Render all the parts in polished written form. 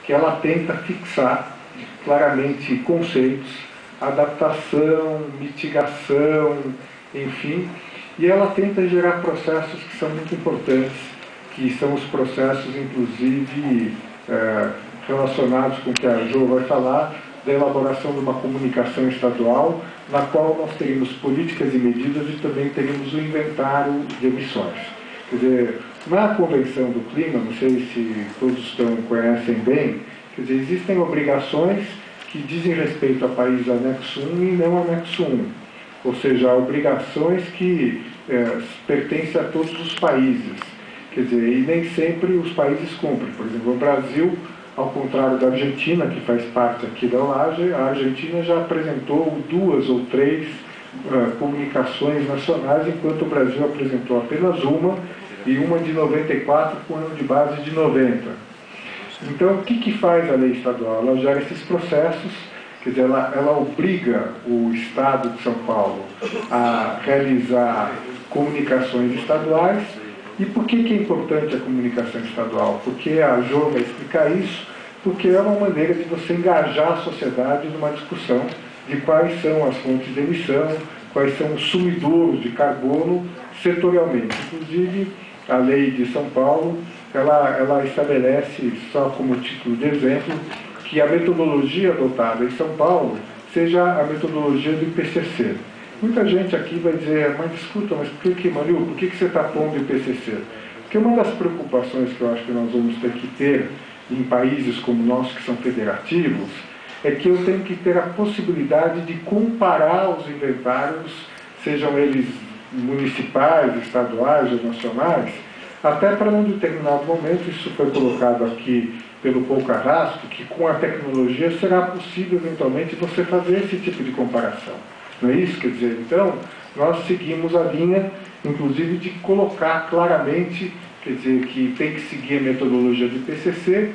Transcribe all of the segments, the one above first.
que ela tenta fixar claramente conceitos, adaptação, mitigação, enfim, e ela tenta gerar processos que são muito importantes, que são os processos, inclusive, relacionados com o que a Jo vai falar, da elaboração de uma comunicação estadual, na qual nós teríamos políticas e medidas e também teríamos o inventário de emissões. Quer dizer, na Convenção do Clima, não sei se todos conhecem bem, quer dizer, existem obrigações que dizem respeito a países anexo 1 e não anexo 1, ou seja, obrigações que pertencem a todos os países, quer dizer, e nem sempre os países cumprem. Por exemplo, o Brasil, ao contrário da Argentina, que faz parte aqui da OAGE, a Argentina já apresentou 2 ou 3 comunicações nacionais, enquanto o Brasil apresentou apenas uma, e uma de 94 com ano de base de 90. Então, o que faz a lei estadual? Ela gera esses processos, quer dizer, ela obriga o Estado de São Paulo a realizar comunicações estaduais. E por que é importante a comunicação estadual? Porque a Jo vai explicar isso, porque é uma maneira de você engajar a sociedade numa discussão de quais são as fontes de emissão, quais são os sumidouros de carbono setorialmente. Inclusive, a lei de São Paulo, ela estabelece, só como título de exemplo, que a metodologia adotada em São Paulo seja a metodologia do IPCC. Muita gente aqui vai dizer, mas escuta, mas por que, Mariu, por que você está pondo o IPCC? Porque uma das preocupações que eu acho que nós vamos ter que ter em países como o nosso, que são federativos, é que eu tenho que ter a possibilidade de comparar os inventários, sejam eles municipais, estaduais ou nacionais, até para um determinado momento, isso foi colocado aqui pelo Paul Carrasco, que com a tecnologia será possível eventualmente você fazer esse tipo de comparação. Não é isso? Quer dizer, então, nós seguimos a linha, inclusive, de colocar claramente, quer dizer, que tem que seguir a metodologia do IPCC,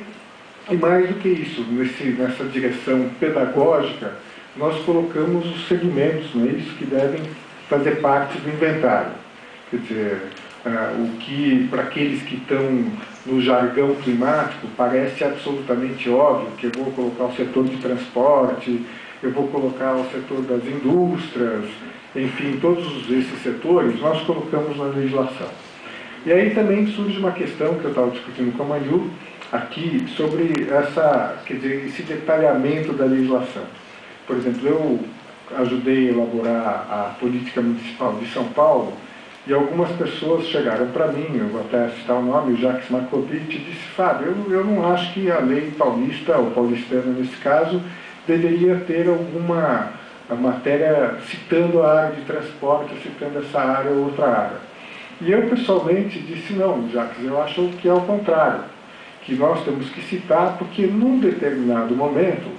e mais do que isso, nessa direção pedagógica, nós colocamos os segmentos, não é isso, que devem fazer parte do inventário. Quer dizer, o que, para aqueles que estão no jargão climático, parece absolutamente óbvio, que eu vou colocar o setor de transporte, eu vou colocar o setor das indústrias, enfim, todos esses setores nós colocamos na legislação. E aí também surge uma questão que eu estava discutindo com a Manu aqui, sobre quer dizer, esse detalhamento da legislação. Por exemplo, eu ajudei a elaborar a política municipal de São Paulo, e algumas pessoas chegaram para mim, eu vou até citar o nome, o Jacques Marcovitch, e disse, Fábio, eu não acho que a lei paulista, ou paulistana nesse caso, deveria ter alguma matéria citando a área de transporte, citando essa área ou outra área. E eu, pessoalmente, disse, não, Jacques, eu acho que é o contrário, que nós temos que citar, porque num determinado momento,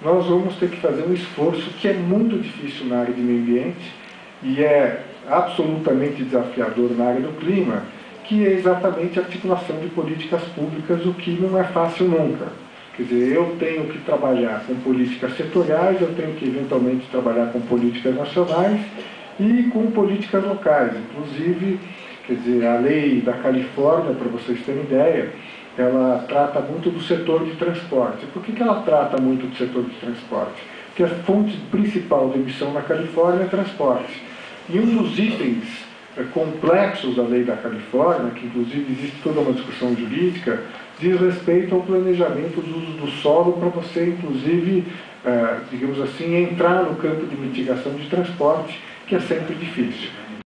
nós vamos ter que fazer um esforço que é muito difícil na área de meio ambiente, e é absolutamente desafiador na área do clima, que é exatamente a articulação de políticas públicas, o que não é fácil nunca. Quer dizer, eu tenho que trabalhar com políticas setoriais, eu tenho que eventualmente trabalhar com políticas nacionais e com políticas locais. Inclusive, quer dizer, a lei da Califórnia, para vocês terem ideia, ela trata muito do setor de transporte. Por que ela trata muito do setor de transporte? Porque a fonte principal de emissão na Califórnia é transporte. E um dos itens complexos da lei da Califórnia, que inclusive existe toda uma discussão jurídica, diz respeito ao planejamento do uso do solo para você, inclusive, digamos assim, entrar no campo de mitigação de transporte, que é sempre difícil.